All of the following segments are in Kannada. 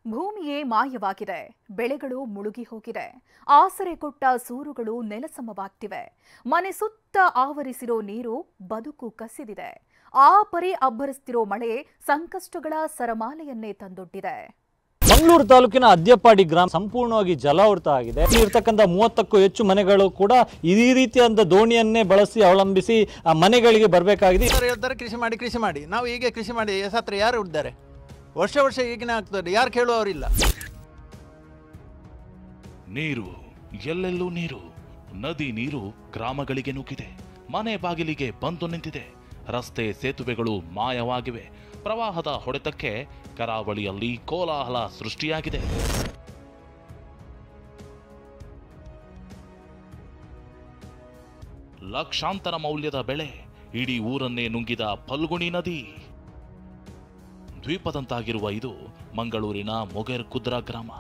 ಭೂಮಿಯೇ ಮಾಯವಾಗಿದೆ, ಬೆಳೆಗಳು ಮುಳುಗಿ ಹೋಗಿದೆ, ಆಸರೆ ಕೊಟ್ಟ ಸೂರುಗಳು ನೆಲಸಮವಾಗ್ತಿವೆ, ಮನೆ ಸುತ್ತ ಆವರಿಸಿರೋ ನೀರು ಬದುಕು ಕಸಿದಿದೆ, ಆ ಪರಿ ಅಬ್ಬರಿಸ್ತಿರೋ ಮಳೆ ಸಂಕಷ್ಟಗಳ ಸರಮಾಲೆಯನ್ನೇ ತಂದೊಡ್ಡಿದೆ. ಮಂಗಳೂರು ತಾಲೂಕಿನ ಅದ್ಯಪ್ಪಾಡಿ ಗ್ರಾಮ ಸಂಪೂರ್ಣವಾಗಿ ಜಲಾವೃತ ಆಗಿದೆ. ಇರ್ತಕ್ಕಂಥ 30ಕ್ಕೂ ಹೆಚ್ಚು ಮನೆಗಳು ಕೂಡ ಈ ರೀತಿಯಾದ ದೋಣಿಯನ್ನೇ ಬಳಸಿ ಅವಲಂಬಿಸಿ ಮನೆಗಳಿಗೆ ಬರಬೇಕಾಗಿದೆ. ಹೇಳ್ತಾರೆ ಕೃಷಿ ಮಾಡಿ ನಾವು ಹೀಗೆ ಕೃಷಿ ಮಾಡಿ ಸತ್ರ ಯಾರು ಇದ್ದಾರೆ? ವರ್ಷ ಈಗಿನ ಆಗ್ತದೆ, ಯಾರು ಕೇಳುವವರಿಲ್ಲ. ನೀರು ಎಲ್ಲೆಲ್ಲೂ ನೀರು, ನದಿ ನೀರು ಗ್ರಾಮಗಳಿಗೆ ನುಗ್ಗಿದೆ, ಮನೆ ಬಾಗಿಲಿಗೆ ಬಂದು ನಿಂತಿದೆ, ರಸ್ತೆ ಸೇತುವೆಗಳು ಮಾಯವಾಗಿವೆ. ಪ್ರವಾಹದ ಹೊಡೆತಕ್ಕೆ ಕರಾವಳಿಯಲ್ಲಿ ಕೋಲಾಹಲ ಸೃಷ್ಟಿಯಾಗಿದೆ. ಲಕ್ಷಾಂತರ ಮೌಲ್ಯದ ಬೆಳೆ, ಇಡೀ ಊರನ್ನೇ ನುಂಗಿದ ಫಲ್ಗುಣಿ ನದಿ. ದ್ವೀಪದಂತಾಗಿರುವ ಇದು ಮಂಗಳೂರಿನ ಮೊಗೆರ್ ಕುದ್ರ ಗ್ರಾಮ.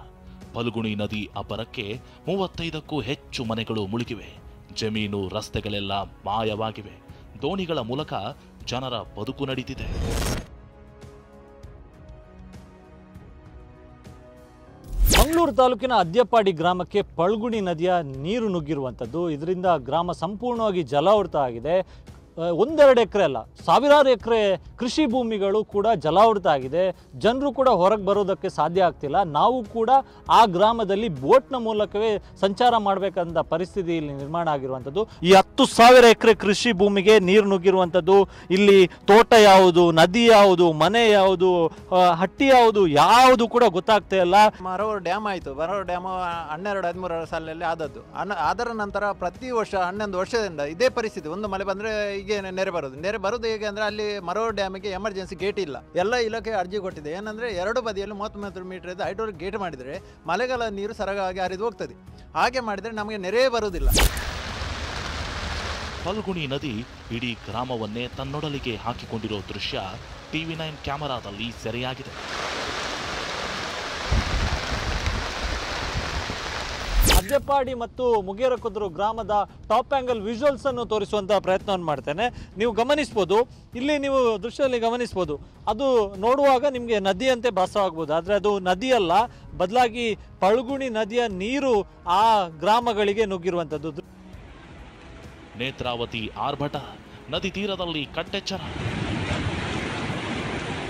ಫಲ್ಗುಣಿ ನದಿ ಅಬ್ಬರಕ್ಕೆ 35ಕ್ಕೂ ಹೆಚ್ಚು ಮನೆಗಳು ಮುಳುಗಿವೆ. ಜಮೀನು ರಸ್ತೆಗಳೆಲ್ಲ ಮಾಯವಾಗಿವೆ. ದೋಣಿಗಳ ಮೂಲಕ ಜನರ ಬದುಕು ನಡೀತಿದೆ. ಮಂಗಳೂರು ತಾಲೂಕಿನ ಅದ್ಯಪ್ಪಾಡಿ ಗ್ರಾಮಕ್ಕೆ ಫಲ್ಗುಣಿ ನದಿಯ ನೀರು ನುಗ್ಗಿರುವಂಥದ್ದು. ಇದರಿಂದ ಗ್ರಾಮ ಸಂಪೂರ್ಣವಾಗಿ ಜಲಾವೃತ ಆಗಿದೆ. ಒಂದೆರಡು ಎಕರೆ ಅಲ್ಲ, ಸಾವಿರಾರು ಎಕರೆ ಕೃಷಿ ಭೂಮಿಗಳು ಕೂಡ ಜಲಾವೃತ ಆಗಿದೆ. ಜನರು ಕೂಡ ಹೊರಗೆ ಬರೋದಕ್ಕೆ ಸಾಧ್ಯ ಆಗ್ತಿಲ್ಲ. ನಾವು ಕೂಡ ಆ ಗ್ರಾಮದಲ್ಲಿ ಬೋಟ್ನ ಮೂಲಕವೇ ಸಂಚಾರ ಮಾಡಬೇಕಂತ ಪರಿಸ್ಥಿತಿ ಇಲ್ಲಿ ನಿರ್ಮಾಣ ಆಗಿರುವಂಥದ್ದು. ಈ 10,000 ಎಕರೆ ಕೃಷಿ ಭೂಮಿಗೆ ನೀರು ನುಗ್ಗಿರುವಂಥದ್ದು. ಇಲ್ಲಿ ತೋಟ ಯಾವುದು, ನದಿ ಯಾವುದು, ಮನೆ ಯಾವುದು, ಹಟ್ಟಿ ಯಾವುದು ಕೂಡ ಗೊತ್ತಾಗ್ತಾ ಇಲ್ಲ. ಮರವೂರು ಡ್ಯಾಮ್ ಆಯಿತು. ಮರವೂರು ಡ್ಯಾಮ್ 12-13 ಸಾಲಿನಲ್ಲಿ ಆದದ್ದು. ಅದರ ನಂತರ ಪ್ರತಿ ವರ್ಷ 11 ವರ್ಷದಿಂದ ಇದೇ ಪರಿಸ್ಥಿತಿ. ಒಂದು ಮಳೆ ಬಂದರೆ ಹೀಗೆ ನೆರೆ ಬರೋದು ಹೇಗೆ ಅಂದರೆ, ಅಲ್ಲಿ ಮರವೂರು ಡ್ಯಾಮಿಗೆ ಎಮರ್ಜೆನ್ಸಿ ಗೇಟ್ ಇಲ್ಲ. ಎಲ್ಲ ಇಲಾಖೆ ಅರ್ಜಿ ಕೊಟ್ಟಿದೆ. ಏನಂದರೆ, ಎರಡು ಬದಿಯಲ್ಲಿ 30 ಮೀಟರ್ ಇದ್ದು ಹೈಡ್ರೋಲಿಕ್ ಗೇಟ್ ಮಾಡಿದರೆ ಮಳೆಗಾಲ ನೀರು ಸರಾಗವಾಗಿ ಹರಿದು ಹೋಗ್ತದೆ. ಹಾಗೆ ಮಾಡಿದರೆ ನಮಗೆ ನೆರೆ ಬರುವುದಿಲ್ಲ. ಫಲ್ಗುಣಿ ನದಿ ಇಡೀ ಗ್ರಾಮವನ್ನೇ ತನ್ನೊಡಲಿಗೆ ಹಾಕಿಕೊಂಡಿರೋ ದೃಶ್ಯ TV9 ಕ್ಯಾಮೆರಾದಲ್ಲಿ ಸೆರೆಯಾಗಿದೆ. ಅದ್ಯಪ್ಪಾಡಿ ಮತ್ತು ಮುಗೇರಕುದ್ರು ಗ್ರಾಮದ ಟಾಪ್ ಆಂಗಲ್ ವಿಜುವಲ್ಸ್ ಅನ್ನು ತೋರಿಸುವಂತಹ ಪ್ರಯತ್ನವನ್ನು ಮಾಡ್ತೇನೆ. ನೀವು ಗಮನಿಸಬಹುದು, ಇಲ್ಲಿ ನೀವು ದೃಶ್ಯದಲ್ಲಿ ಗಮನಿಸಬಹುದು, ಅದು ನೋಡುವಾಗ ನಿಮಗೆ ನದಿಯಂತೆ ಭಾಸವಾಗಬಹುದು. ಆದರೆ ಅದು ನದಿಯಲ್ಲ, ಬದಲಾಗಿ ಫಲ್ಗುಣಿ ನದಿಯ ನೀರು ಆ ಗ್ರಾಮಗಳಿಗೆ ನುಗ್ಗಿರುವಂಥದ್ದು. ನೇತ್ರಾವತಿ ಆರ್ಭಟ, ನದಿ ತೀರದಲ್ಲಿ ಕಟ್ಟೆಚ್ಚರ.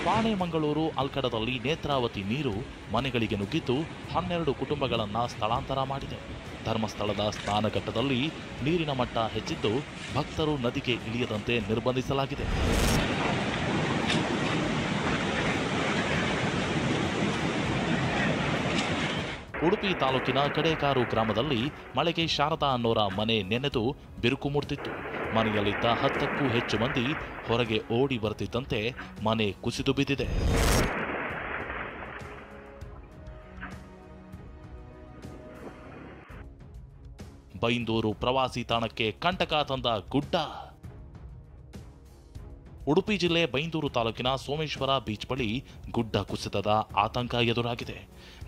ಪಾಣೆಮಂಗಳೂರು ಅಲ್ಕಡದಲ್ಲಿ ನೇತ್ರಾವತಿ ನೀರು ಮನೆಗಳಿಗೆ ನುಗ್ಗಿದ್ದು 12 ಕುಟುಂಬಗಳನ್ನು ಸ್ಥಳಾಂತರ ಮಾಡಿದೆ. ಧರ್ಮಸ್ಥಳದ ಸ್ನಾನಘಟ್ಟದಲ್ಲಿ ನೀರಿನ ಮಟ್ಟ ಹೆಚ್ಚಿದ್ದು ಭಕ್ತರು ನದಿಗೆ ಇಳಿಯದಂತೆ ನಿರ್ಬಂಧಿಸಲಾಗಿದೆ. ಉಡುಪಿ ತಾಲೂಕಿನ ಕಡೇಕಾರು ಗ್ರಾಮದಲ್ಲಿ ಮಳೆಗೆ ಶಾರದಾ ಅನ್ನೋರ ಮನೆ ನೆನೆದು ಬಿರುಕು ಮೂಡ್ತಿತ್ತು. ಮನೆಯಲ್ಲಿದ್ದ 10ಕ್ಕೂ ಹೆಚ್ಚು ಮಂದಿ ಹೊರಗೆ ಓಡಿ ಬರ್ತಿದ್ದಂತೆ ಮನೆ ಕುಸಿದು ಬಿದ್ದಿದೆ. ಬೈಂದೂರು ಪ್ರವಾಸಿ ತಾಣಕ್ಕೆ ಕಂಟಕ ತಂದ ಗುಡ್ಡ. ಉಡುಪಿ ಜಿಲ್ಲೆ ಬೈಂದೂರು ತಾಲೂಕಿನ ಸೋಮೇಶ್ವರ ಬೀಚ್ ಬಳಿ ಗುಡ್ಡ ಕುಸಿತದ ಆತಂಕ ಎದುರಾಗಿದೆ.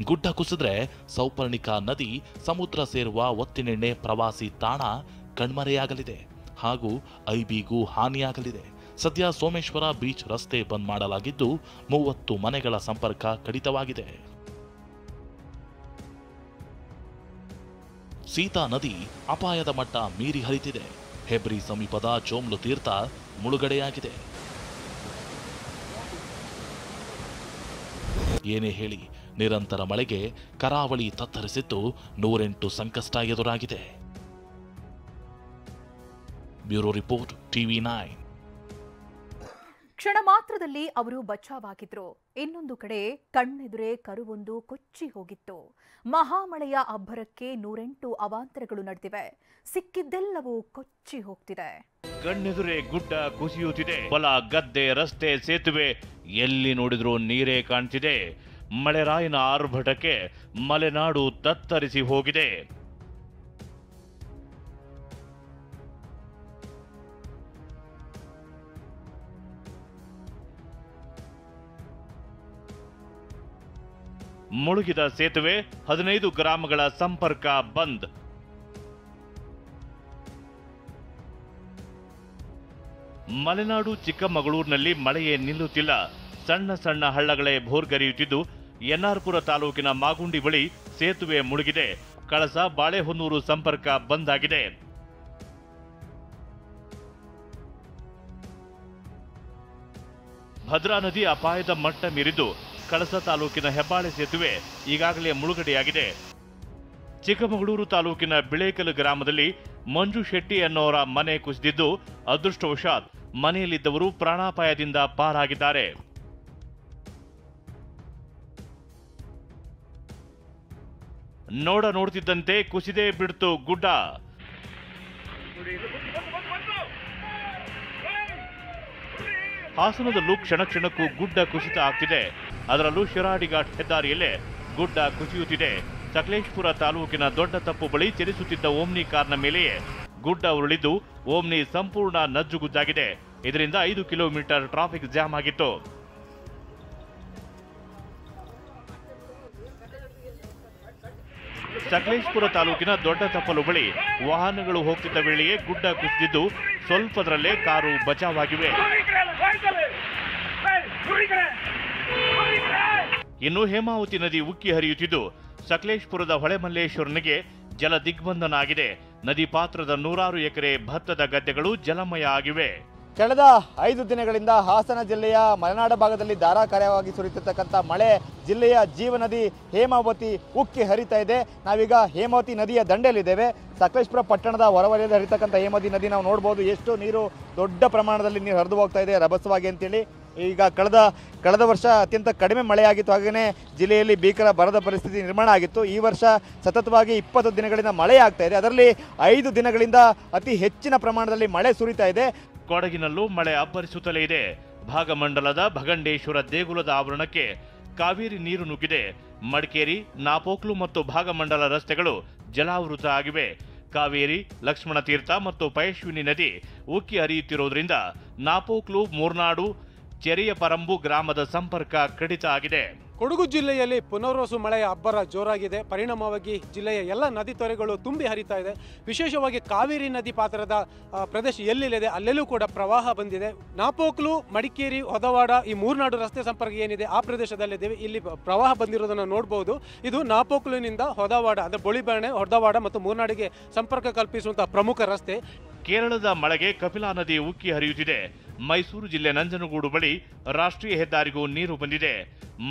ಗುಡ್ಡ ಕುಸಿದ್ರೆ ಸೌಪರ್ಣಿಕಾ ನದಿ ಸಮುದ್ರ ಸೇರುವ ಒತ್ತಿನೆಣ್ಣೆ ಪ್ರವಾಸಿ ತಾಣ ಕಣ್ಮರೆಯಾಗಲಿದೆ ಹಾಗೂ ಐಬಿಗೂ ಹಾನಿಯಾಗಲಿದೆ. ಸದ್ಯ ಸೋಮೇಶ್ವರ ಬೀಚ್ ರಸ್ತೆ ಬಂದ್ ಮಾಡಲಾಗಿದ್ದು 30 ಮನೆಗಳ ಸಂಪರ್ಕ ಕಡಿತವಾಗಿದೆ. ಸೀತಾ ನದಿ ಅಪಾಯದ ಮಟ್ಟ ಮೀರಿ ಹರಿತಿದೆ. ಹೆಬ್ರಿ ಸಮೀಪದ ಚೋಮ್ಲು ತೀರ್ಥ ಮುಳುಗಡೆಯಾಗಿದೆ. ಏನೇ ಹೇಳಿ, ನಿರಂತರ ಮಳೆಗೆ ಕರಾವಳಿ ತತ್ತರಿಸಿದ್ದು 108 ಸಂಕಷ್ಟ ಎದುರಾಗಿದೆ. Bureau report TV9. ಕ್ಷಣ ಮಾತ್ರದಲ್ಲಿ ಅವರು ಬಚಾವಾಗಿದ್ರು. ಇನ್ನೊಂದು ಕಡೆ ಕಣ್ಣೆದುರೇ ಕರುವೊಂದು ಕೊಚ್ಚಿ ಹೋಗಿತ್ತು. ಮಹಾಮಳೆಯ ಅಬ್ಬರಕ್ಕೆ 108 ಅವಾಂತರಗಳು ನಡೆದಿವೆ. ಸಿಕ್ಕಿದ್ದೆಲ್ಲವೂ ಕೊಚ್ಚಿ ಹೋಗ್ತಿದೆ. ಕಣ್ಣೆದುರೇ ಗುಡ್ಡ ಕುಸಿಯುತ್ತಿದೆ. ಹೊಲ, ಗದ್ದೆ, ರಸ್ತೆ, ಸೇತುವೆ ಎಲ್ಲಿ ನೋಡಿದ್ರೂ ನೀರೇ ಕಾಣ್ತಿದೆ. ಮಳೆರಾಯನ ಆರ್ಭಟಕ್ಕೆ ಮಲೆನಾಡು ತತ್ತರಿಸಿ ಹೋಗಿದೆ. ಮುಳುಗಿದ ಸೇತುವೆ, 15 ಗ್ರಾಮಗಳ ಸಂಪರ್ಕ ಬಂದ್. ಮಲೆನಾಡು ಚಿಕ್ಕಮಗಳೂರಿನಲ್ಲಿ ಮಳೆಯೇ ನಿಲ್ಲುತ್ತಿಲ್ಲ. ಸಣ್ಣ ಸಣ್ಣ ಹಳ್ಳಗಳೇ ಭೋರ್ಗರೆಯುತ್ತಿದ್ದು ಎನ್ಆರ್ಪುರ ತಾಲೂಕಿನ ಮಾಗುಂಡಿ ಬಳಿ ಸೇತುವೆ ಮುಳುಗಿದೆ. ಕಳಸ ಬಾಳೆಹೊನ್ನೂರು ಸಂಪರ್ಕ ಬಂದ್ ಆಗಿದೆ. ಭದ್ರಾ ನದಿ ಅಪಾಯದ ಮಟ್ಟ ಮೀರಿದ್ದು ಕಳಸ ತಾಲೂಕಿನ ಹೆಬ್ಬಾಳೆ ಸೇತುವೆ ಈಗಾಗಲೇ ಮುಳುಗಡೆಯಾಗಿದೆ. ಚಿಕ್ಕಮಗಳೂರು ತಾಲೂಕಿನ ಬಿಳೇಕಲ್ ಗ್ರಾಮದಲ್ಲಿ ಮಂಜು ಶೆಟ್ಟಿ ಅನ್ನೋರ ಮನೆ ಕುಸಿದಿದ್ದು ಅದೃಷ್ಟವಶಾತ್ ಮನೆಯಲ್ಲಿದ್ದವರು ಪ್ರಾಣಾಪಾಯದಿಂದ ಪಾರಾಗಿದ್ದಾರೆ. ನೋಡ್ತಿದ್ದಂತೆ ಕುಸಿದೇ ಬಿಡ್ತು ಗುಡ್ಡ. ಹಾಸನದಲ್ಲೂ ಕ್ಷಣ ಕ್ಷಣಕ್ಕೂ ಗುಡ್ಡ ಕುಸಿತ ಆಗ್ತಿದೆ. ಅದರಲ್ಲೂ ಶಿರಾಡಿ ಘಾಟ್ ಹೆದ್ದಾರಿಯಲ್ಲೇ ಗುಡ್ಡ ಕುಸಿಯುತ್ತಿದೆ. ಸಕಲೇಶಪುರ ತಾಲೂಕಿನ ದೊಡ್ಡ ತಪ್ಪು ಬಳಿ ಚಲಿಸುತ್ತಿದ್ದ ಓಮ್ನಿ ಕಾರ್ನ ಮೇಲೆಯೇ ಗುಡ್ಡ ಉರುಳಿದ್ದು ಓಮ್ನಿ ಸಂಪೂರ್ಣ ನಜ್ಜುಗುಜ್ಜಾಗಿದೆ. ಇದರಿಂದ 5 ಕಿಲೋಮೀಟರ್ ಟ್ರಾಫಿಕ್ ಜಾಮ್ ಆಗಿತ್ತು. ಸಕಲೇಶಪುರ ತಾಲೂಕಿನ ದೊಡ್ಡ ತಪ್ಪಲು ಬಳಿ ವಾಹನಗಳು ಹೋಗ್ತಿದ್ದ ವೇಳೆಯೇ ಗುಡ್ಡ ಕುಸಿದಿದ್ದು ಸ್ವಲ್ಪದರಲ್ಲೇ ಕಾರು ಬಚಾವಾಗಿವೆ. ಇನ್ನು ಹೇಮಾವತಿ ನದಿ ಉಕ್ಕಿ ಹರಿಯುತ್ತಿದ್ದು ಸಕಲೇಶಪುರದ ಹೊಳೆಮಲ್ಲೇಶ್ವರನಿಗೆ ಜಲ ದಿಗ್ಬಂಧನ ಆಗಿದೆ. ನದಿ ಪಾತ್ರದ 100 ಎಕರೆ ಭತ್ತದ ಗದ್ದೆಗಳು ಜಲಮಯ ಆಗಿವೆ. ಕಳೆದ 5 ದಿನಗಳಿಂದ ಹಾಸನ ಜಿಲ್ಲೆಯ ಮಲೆನಾಡ ಭಾಗದಲ್ಲಿ ಧಾರಾಕಾರವಾಗಿ ಸುರಿತಿರ್ತಕ್ಕಂಥ ಮಳೆ ಜಿಲ್ಲೆಯ ಜೀವನದಿ ಹೇಮಾವತಿ ಉಕ್ಕಿ ಹರಿತಾ ಇದೆ. ನಾವೀಗ ಹೇಮಾವತಿ ನದಿಯ ದಂಡೆಯಲ್ಲಿದ್ದೇವೆ. ಸಕಲೇಶಪುರ ಪಟ್ಟಣದ ಹೊರವಲಯದಲ್ಲಿ ಹರಿತಕ್ಕಂಥ ಹೇಮಾವತಿ ನದಿ ನಾವು ನೋಡ್ಬೋದು. ಎಷ್ಟು ನೀರು ದೊಡ್ಡ ಪ್ರಮಾಣದಲ್ಲಿ ನೀರು ಹರಿದು ಹೋಗ್ತಾ ಇದೆ ರಭಸವಾಗಿ ಅಂತೇಳಿ. ಈಗ ಕಳೆದ ವರ್ಷ ಅತ್ಯಂತ ಕಡಿಮೆ ಮಳೆಯಾಗಿತ್ತು. ಹಾಗೆಯೇ ಜಿಲ್ಲೆಯಲ್ಲಿ ಭೀಕರ ಬರದ ಪರಿಸ್ಥಿತಿ ನಿರ್ಮಾಣ ಆಗಿತ್ತು. ಈ ವರ್ಷ ಸತತವಾಗಿ 20 ದಿನಗಳಿಂದ ಮಳೆ ಆಗ್ತಾ ಇದೆ. ಅದರಲ್ಲಿ 5 ದಿನಗಳಿಂದ ಅತಿ ಹೆಚ್ಚಿನ ಪ್ರಮಾಣದಲ್ಲಿ ಮಳೆ ಸುರಿತಾ ಇದೆ. ಕೊಡಗಿನಲ್ಲೂ ಮಳೆ ಅಬ್ಬರಿಸುತ್ತಲೇ ಇದೆ. ಭಾಗಮಂಡಲದ ಭಗಂಡೇಶ್ವರ ದೇಗುಲದ ಆವರಣಕ್ಕೆ ಕಾವೇರಿ ನೀರು ನುಗ್ಗಿದೆ. ಮಡಿಕೇರಿ, ನಾಪೋಕ್ಲು ಮತ್ತು ಭಾಗಮಂಡಲ ರಸ್ತೆಗಳು ಜಲಾವೃತ ಆಗಿವೆ. ಕಾವೇರಿ, ಲಕ್ಷ್ಮಣ ತೀರ್ಥ ಮತ್ತು ಪಯಶ್ವಿನಿ ನದಿ ಉಕ್ಕಿ ಹರಿಯುತ್ತಿರುವುದರಿಂದ ನಾಪೋಕ್ಲು, ಮೂರ್ನಾಡು, ಚೆರಿಯ ಪರಂಬು ಗ್ರಾಮದ ಸಂಪರ್ಕ ಕಡಿತ ಆಗಿದೆ. ಕೊಡಗು ಜಿಲ್ಲೆಯಲ್ಲಿ ಪುನರ್ವಸು ಮಳೆಯ ಅಬ್ಬರ ಜೋರಾಗಿದೆ. ಪರಿಣಾಮವಾಗಿ ಜಿಲ್ಲೆಯ ಎಲ್ಲ ನದಿ ತೊರೆಗಳು ತುಂಬಿ ಹರಿತಾ ಇದೆ. ವಿಶೇಷವಾಗಿ ಕಾವೇರಿ ನದಿ ಪಾತ್ರದ ಪ್ರದೇಶ ಎಲ್ಲಿದೆ ಅಲ್ಲೆಲ್ಲೂ ಕೂಡ ಪ್ರವಾಹ ಬಂದಿದೆ. ನಾಪೋಕ್ಲು, ಮಡಿಕೇರಿ, ಹೊದವಾಡ ಈ ಮೂರ್ನಾಡು ರಸ್ತೆ ಸಂಪರ್ಕ ಏನಿದೆ ಆ ಪ್ರದೇಶದಲ್ಲಿದ್ದೇವೆ. ಇಲ್ಲಿ ಪ್ರವಾಹ ಬಂದಿರೋದನ್ನು ನೋಡಬಹುದು. ಇದು ನಾಪೋಕ್ಲುನಿಂದ ಹೊದವಾಡ ಅಂದರೆ ಬೊಳಿಬಾಣೆ, ಹೊದವಾಡ ಮತ್ತು ಮೂರ್ನಾಡಿಗೆ ಸಂಪರ್ಕ ಕಲ್ಪಿಸುವಂತಹ ಪ್ರಮುಖ ರಸ್ತೆ. ಕೇರಳದ ಮಳೆಗೆ ಕಪಿಲಾ ನದಿ ಉಕ್ಕಿ ಹರಿಯುತ್ತಿದೆ. ಮೈಸೂರು ಜಿಲ್ಲೆ ನಂಜನಗೂಡು ಬಳಿ ರಾಷ್ಟ್ರೀಯ ಹೆದ್ದಾರಿಗೂ ನೀರು ಬಂದಿದೆ.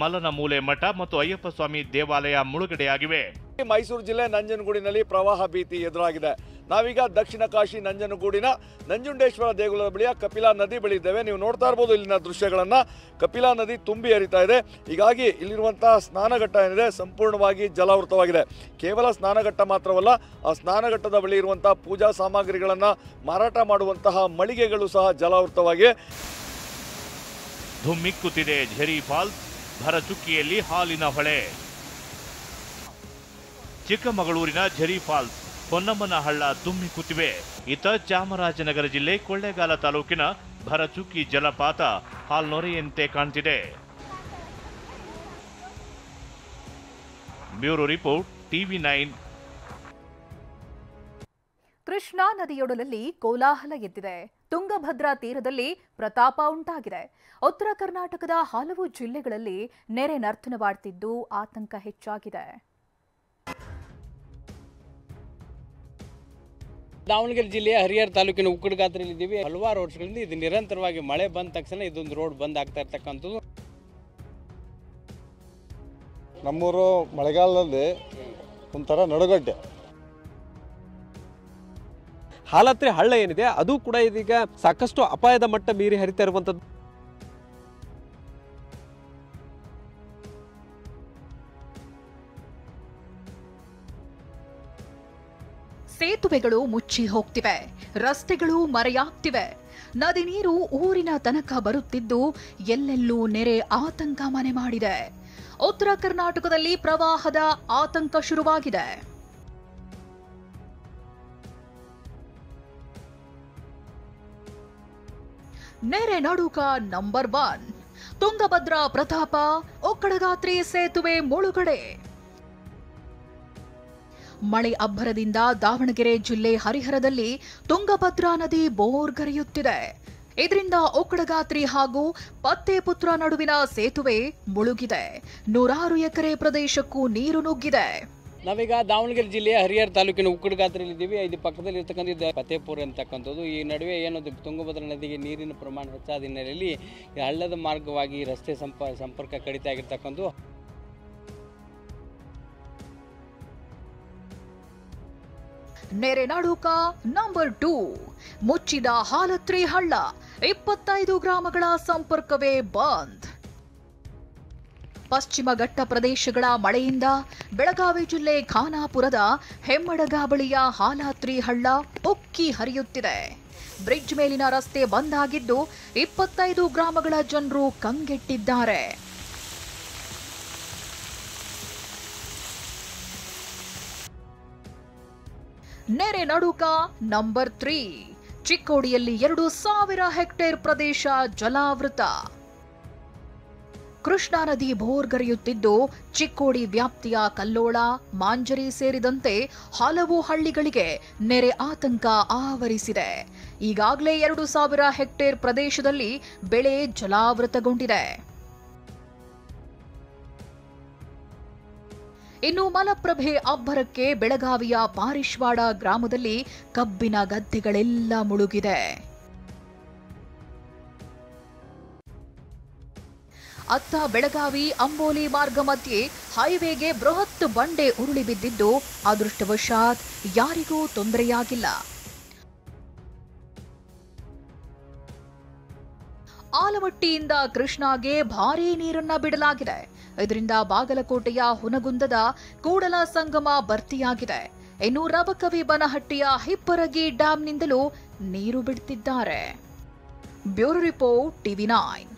ಮಲ್ಲನ ಮೂಲೆ ಮಠ ಮತ್ತು ಅಯ್ಯಪ್ಪ ಸ್ವಾಮಿ ದೇವಾಲಯ ಮುಳುಗಡೆಯಾಗಿವೆ. ಮೈಸೂರು ಜಿಲ್ಲೆ ನಂಜನಗೂಡಿನಲ್ಲಿ ಪ್ರವಾಹ ಭೀತಿ ಎದುರಾಗಿದೆ. ನಾವೀಗ ದಕ್ಷಿಣ ಕಾಶಿ ನಂಜನಗೂಡಿನ ನಂಜುಂಡೇಶ್ವರ ದೇಗುಲದ ಬಳಿಯ ಕಪಿಲಾ ನದಿ ಬಳಿ ಇದ್ದೇವೆ. ನೀವು ನೋಡ್ತಾ ಇರ್ಬೋದು ಇಲ್ಲಿನ ದೃಶ್ಯಗಳನ್ನು. ಕಪಿಲಾ ನದಿ ತುಂಬಿ ಹರಿತಾ ಇದೆ. ಹೀಗಾಗಿ ಇಲ್ಲಿರುವಂತಹ ಸ್ನಾನಘಟ್ಟ ಏನಿದೆ ಸಂಪೂರ್ಣವಾಗಿ ಜಲಾವೃತವಾಗಿದೆ. ಕೇವಲ ಸ್ನಾನಘಟ್ಟ ಮಾತ್ರವಲ್ಲ, ಆ ಸ್ನಾನಘಟ್ಟದ ಬಳಿ ಇರುವಂತಹ ಪೂಜಾ ಸಾಮಗ್ರಿಗಳನ್ನು ಮಾರಾಟ ಮಾಡುವಂತಹ ಮಳಿಗೆಗಳು ಸಹ ಜಲಾವೃತವಾಗಿವೆ. ಧುಮ್ಮಿಕ್ಕುತ್ತಿದೆ ಝರಿ ಫಾಲ್ಸ್. ಭರಚುಕ್ಕಿಯಲ್ಲಿ ಹಾಲಿನ ಹೊಳೆ. ಚಿಕ್ಕಮಗಳೂರಿನ ಝರಿ ಫಾಲ್ಸ್, ಹೊನ್ನಮ್ಮನ ಹಳ್ಳ ಧುಮ್ಮಿಕ್ಕುತ್ತಿವೆ. ಇತ್ತ ಚಾಮರಾಜನಗರ ಜಿಲ್ಲೆ ಕೊಳ್ಳೇಗಾಲ ತಾಲೂಕಿನ ಭರಚುಕ್ಕಿ ಜಲಪಾತ ಹಾಲ್ನೊರೆಯಂತೆ ಕಾಣ್ತಿದೆ. Bureau report, TV9. ಕೃಷ್ಣಾ ನದಿಯೊಡಲಲ್ಲಿ ಕೋಲಾಹಲ ಎದ್ದಿದೆ. ತುಂಗಭದ್ರಾ ತೀರದಲ್ಲಿ ಪ್ರತಾಪ ಉಂಟಾಗಿದೆ. ಉತ್ತರ ಕರ್ನಾಟಕದ ಹಲವು ಜಿಲ್ಲೆಗಳಲ್ಲಿ ನೆರೆ ನರ್ತನವಾಡ್ತಿದ್ದು ಆತಂಕ ಹೆಚ್ಚಾಗಿದೆ. ದಾವಣಗೆರೆ ಜಿಲ್ಲೆಯ ಹರಿಹರ ತಾಲೂಕಿನ ಉಕ್ಕಡಗಾತ್ರೆಯಲ್ಲಿ ಇದ್ದೀವಿ. ಹಲವಾರು ವರ್ಷಗಳಿಂದ ಇದು ನಿರಂತರವಾಗಿ ಮಳೆ ಬಂದ ತಕ್ಷಣ ಇದೊಂದು ರೋಡ್ ಬಂದ್ ಆಗ್ತಾ ಇರ್ತಕ್ಕಂಥದ್ದು. ನಮ್ಮೂರು ಮಳೆಗಾಲದಲ್ಲಿ ಒಂಥರ ನಡುಗಡ್ಡೆ. ಹಾಲತ್ರೆ ಹಳ್ಳ ಏನಿದೆ ಅದು ಕೂಡ ಇದೀಗ ಸಾಕಷ್ಟು ಅಪಾಯದ ಮಟ್ಟ ಮೀರಿ ಹರಿತಾ ಇರುವಂತದ್ದು. ಸೇತುವೆಗಳು ಮುಚ್ಚಿ ಹೋಗ್ತಿವೆ, ರಸ್ತೆಗಳು ಮರೆಯಾಗ್ತಿವೆ. ನದಿ ನೀರು ಊರಿನ ತನಕ ಬರುತ್ತಿದ್ದು ಎಲ್ಲೆಲ್ಲೂ ನೆರೆ ಆತಂಕ ಮನೆ ಮಾಡಿದೆ. ಉತ್ತರ ಕರ್ನಾಟಕದಲ್ಲಿ ಪ್ರವಾಹದ ಆತಂಕ ಶುರುವಾಗಿದೆ. ನೆರೆ ನಡುಕ ನಂಬರ್ 1. ತುಂಗಭದ್ರಾ ಪ್ರತಾಪ, ಒಕ್ಕಡಗಾತ್ರಿ ಸೇತುವೆ ಮುಳುಗಡೆ. ಮಳೆ ಅಬ್ಬರದಿಂದ ದಾವಣಗೆರೆ ಜಿಲ್ಲೆ ಹರಿಹರದಲ್ಲಿ ತುಂಗಭದ್ರಾ ನದಿ ಬೋರ್ಗರೆಯುತ್ತಿದೆ. ಇದರಿಂದ ಒಕ್ಕಡಗಾತ್ರಿ ಹಾಗೂ ಪತ್ತೇಪುತ್ರ ನಡುವಿನ ಸೇತುವೆ ಮುಳುಗಿದೆ. 100 ಎಕರೆ ಪ್ರದೇಶಕ್ಕೂ ನೀರು ನುಗ್ಗಿದೆ. ನಾವೀಗ ದಾವಣಗೆರೆ ಜಿಲ್ಲೆಯ ಹರಿಹರ ತಾಲೂಕಿನ ಉಕ್ಕಡಗಾತ್ರೆಯಲ್ಲಿ ಇದ್ದೀವಿ. ಇದು ಪಕ್ಕದಲ್ಲಿ ಇರ್ತಕ್ಕಂಥದ್ದು ಪತ್ತೇಪುರ ಅಂತಕ್ಕಂಥದ್ದು. ಈ ನಡುವೆ ಏನದು ತುಂಗಭದ್ರಾ ನದಿಗೆ ನೀರಿನ ಪ್ರಮಾಣ ಹೆಚ್ಚಾದ ಹಿನ್ನೆಲೆಯಲ್ಲಿ ಹಳ್ಳದ ಮಾರ್ಗವಾಗಿ ರಸ್ತೆ ಸಂಪರ್ಕ ಕಡಿತ ಆಗಿರ್ತಕ್ಕಂಥದ್ದು. ನೆರೆ ನಡುಕ ನಂಬರ್ 2 ಮುಚ್ಚಿದ ಹಾಲತ್ರಿ ಹಳ್ಳ, 25 ಗ್ರಾಮಗಳ ಸಂಪರ್ಕವೇ ಬಂದ್. ಪಶ್ಚಿಮ ಘಟ್ಟ ಪ್ರದೇಶಗಳ ಮಳೆಯಿಂದ ಬೆಳಗಾವಿ ಜಿಲ್ಲೆ ಖಾನಾಪುರದ ಹೆಮ್ಮಡಗ ಬಳಿಯ ಹಾಲಾತ್ರಿ ಹಳ್ಳ ಉಕ್ಕಿ ಹರಿಯುತ್ತಿದೆ. ಬ್ರಿಡ್ಜ್ ಮೇಲಿನ ರಸ್ತೆ ಬಂದ್ ಆಗಿದ್ದು 25 ಗ್ರಾಮಗಳ ಜನರು ಕಂಗೆಟ್ಟಿದ್ದಾರೆ. ನೆರೆ ನಡುಕ ನಂಬರ್ 3 ಚಿಕ್ಕೋಡಿಯಲ್ಲಿ 2000 ಹೆಕ್ಟೇರ್ ಪ್ರದೇಶ ಜಲಾವೃತ. ಕೃಷ್ಣಾ ನದಿ ಭೋರ್ಗರೆಯುತ್ತಿದ್ದು ಚಿಕ್ಕೋಡಿ ವ್ಯಾಪ್ತಿಯ ಕಲ್ಲೋಳ, ಮಾಂಜರಿ ಸೇರಿದಂತೆ ಹಲವು ಹಳ್ಳಿಗಳಿಗೆ ನೆರೆ ಆತಂಕ ಆವರಿಸಿದೆ. ಈಗಾಗಲೇ 2000 ಹೆಕ್ಟೇರ್ ಪ್ರದೇಶದಲ್ಲಿ ಬೆಳೆ ಜಲಾವೃತಗೊಂಡಿದೆ. ಇನ್ನು ಮಲಪ್ರಭೆ ಅಬ್ಬರಕ್ಕೆ ಬೆಳಗಾವಿಯ ಪಾರಿಶ್ವಾಡ ಗ್ರಾಮದಲ್ಲಿ ಕಬ್ಬಿನ ಗದ್ದೆಗಳೆಲ್ಲ ಮುಳುಗಿದೆ. ಅತ್ತ ಬೆಳಗಾವಿ ಅಂಬೋಲಿ ಮಾರ್ಗ ಮಧ್ಯೆ ಹೈವೇಗೆ ಬೃಹತ್ ಬಂಡೆ ಉರುಳಿ ಬಿದ್ದಿದ್ದು ಅದೃಷ್ಟವಶಾತ್ ಯಾರಿಗೂ ತೊಂದರೆಯಾಗಿಲ್ಲ. ಆಲಮಟ್ಟಿಯಿಂದ ಕೃಷ್ಣಾಗೆ ಭಾರೀ ನೀರನ್ನ ಬಿಡಲಾಗಿದೆ. ಇದರಿಂದ ಬಾಗಲಕೋಟೆಯ ಹುನಗುಂದದ ಕೂಡಲ ಸಂಗಮ ಭರ್ತಿಯಾಗಿದೆ. ಇನ್ನು ರಬಕವಿ ಬನಹಟ್ಟಿಯ ಹಿಪ್ಪರಗಿ ಡ್ಯಾಂನಿಂದಲೂ ನೀರು ಬಿಡುತ್ತಿದ್ದಾರೆ. Bureau report TV9.